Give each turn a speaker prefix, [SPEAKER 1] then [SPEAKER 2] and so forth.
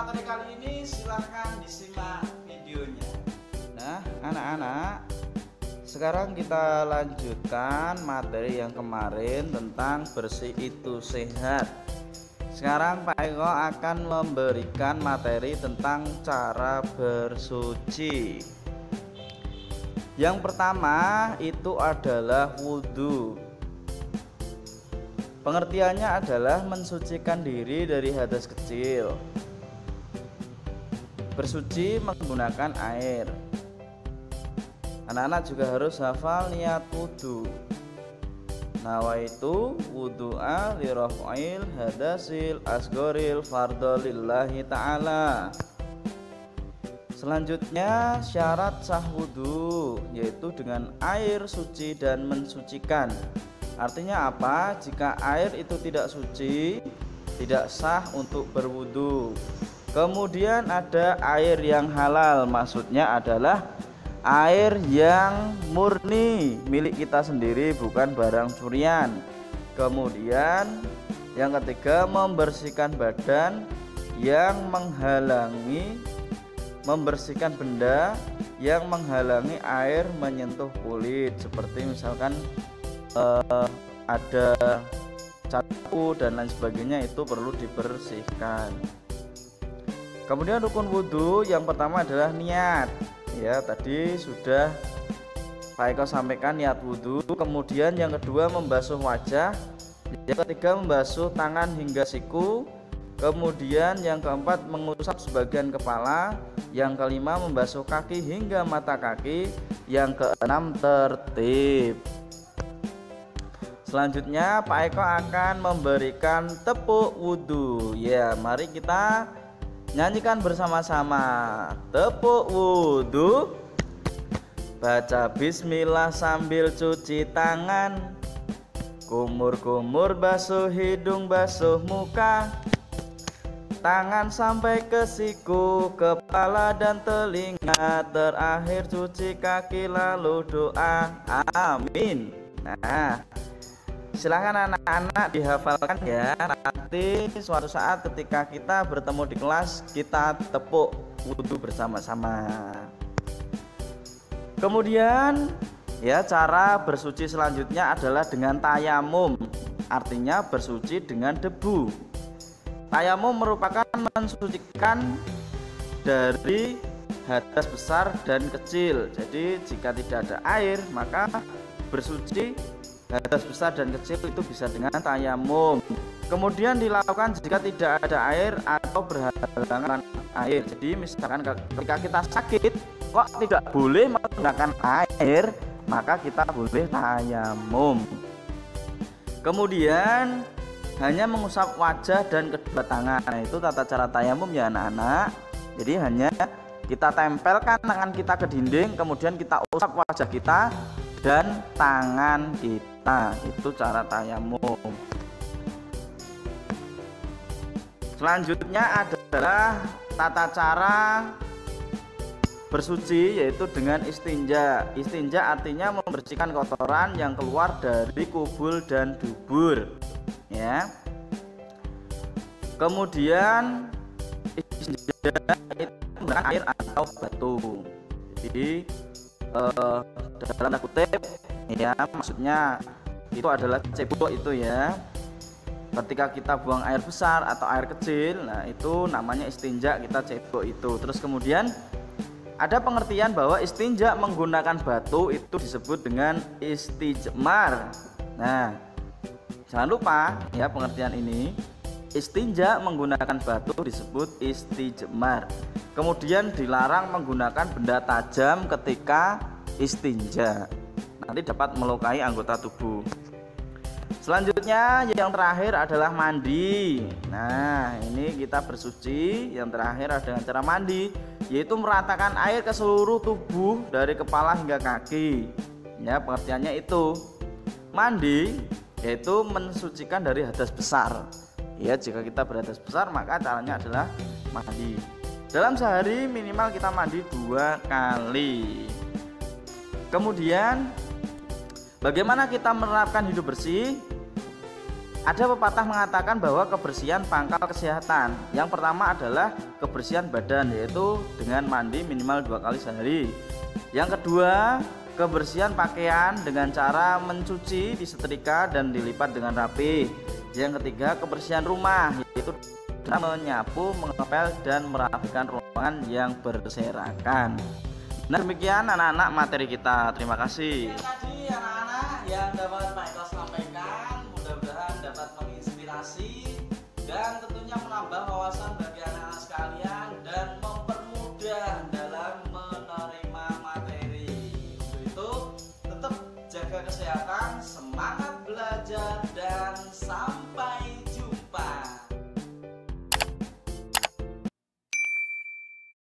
[SPEAKER 1] materi kali ini silahkan disimak videonya. Nah anak-anak, sekarang kita lanjutkan materi yang kemarin tentang bersih itu sehat. Sekarang Pak Eko akan memberikan materi tentang cara bersuci. Yang pertama itu adalah wudhu. Pengertiannya adalah mensucikan diri dari hadas kecil. Bersuci menggunakan air. Anak-anak juga harus hafal niat wudhu. Nawaitu wudhu'a li raf'il hadasil asgoril fardhu lillahi ta'ala. Selanjutnya syarat sah wudhu, yaitu dengan air suci dan mensucikan. Artinya apa? Jika air itu tidak suci, tidak sah untuk berwudhu. Kemudian ada air yang halal, maksudnya adalah air yang murni milik kita sendiri, bukan barang curian. Kemudian yang ketiga, membersihkan badan yang membersihkan benda yang menghalangi air menyentuh kulit, seperti misalkan ada catu dan lain sebagainya, itu perlu dibersihkan. Kemudian rukun wudhu yang pertama adalah niat. Ya, tadi sudah Pak Eko sampaikan niat wudhu. Kemudian yang kedua membasuh wajah. Yang ketiga membasuh tangan hingga siku. Kemudian yang keempat mengusap sebagian kepala. Yang kelima membasuh kaki hingga mata kaki. Yang keenam tertib. Selanjutnya Pak Eko akan memberikan tepuk wudhu. Ya, mari kita nyanyikan bersama-sama. Tepuk wudhu, baca bismillah sambil cuci tangan, kumur-kumur basuh hidung basuh muka, tangan sampai ke siku, kepala dan telinga, terakhir cuci kaki lalu doa. Amin. Nah, silahkan anak-anak dihafalkan ya. Nanti suatu saat ketika kita bertemu di kelas, kita tepuk wudhu bersama-sama. Kemudian ya, cara bersuci selanjutnya adalah dengan tayamum. Artinya bersuci dengan debu. Tayamum merupakan mensucikan dari hadas besar dan kecil. Jadi jika tidak ada air, maka bersuci hadas besar dan kecil itu bisa dengan tayamum. Kemudian dilakukan jika tidak ada air atau berhalangan air. Jadi misalkan ketika kita sakit kok tidak boleh menggunakan air, maka kita boleh tayamum. Kemudian hanya mengusap wajah dan kedua tangan. Nah, itu tata cara tayamum ya anak-anak. Jadi hanya kita tempelkan tangan kita ke dinding, kemudian kita usap wajah kita dan tangan kita. Itu cara tayamum. Selanjutnya adalah tata cara bersuci, yaitu dengan istinja. Istinja artinya membersihkan kotoran yang keluar dari kubul dan dubur. Ya. Kemudian istinja itu menggunakan air atau batu. Jadi dalam tanda kutip ya, maksudnya itu adalah cebok itu ya. Ketika kita buang air besar atau air kecil, nah itu namanya istinja, kita cebok itu. Terus kemudian ada pengertian bahwa istinja menggunakan batu itu disebut dengan istijmar. Nah, jangan lupa ya pengertian ini. Istinja menggunakan batu disebut istijmar. Kemudian dilarang menggunakan benda tajam ketika istinja. Nanti dapat melukai anggota tubuh. Selanjutnya yang terakhir adalah mandi. Nah, ini kita bersuci. Yang terakhir adalah dengan cara mandi, yaitu meratakan air ke seluruh tubuh dari kepala hingga kaki. Ya, pengertiannya itu. Mandi yaitu mensucikan dari hadas besar. Ya, jika kita berhadas besar maka caranya adalah mandi. Dalam sehari minimal kita mandi 2 kali. Kemudian bagaimana kita menerapkan hidup bersih? Ada pepatah mengatakan bahwa kebersihan pangkal kesehatan. Yang pertama adalah kebersihan badan, yaitu dengan mandi minimal 2 kali sehari. Yang kedua, kebersihan pakaian dengan cara mencuci, disetrika dan dilipat dengan rapi. Yang ketiga, kebersihan rumah, yaitu menyapu, mengepel dan merapikan ruangan yang berserakan. Nah, demikian anak-anak materi kita. Terima kasih.
[SPEAKER 2] Tadi anak-anak yang dapat Pak Eko sampaikan, mudah-mudahan dapat menginspirasi dan tentunya menambah wawasan bagi anak-anak sekalian dan mempermudah dalam menerima materi. Untuk itu tetap jaga kesehatan, semangat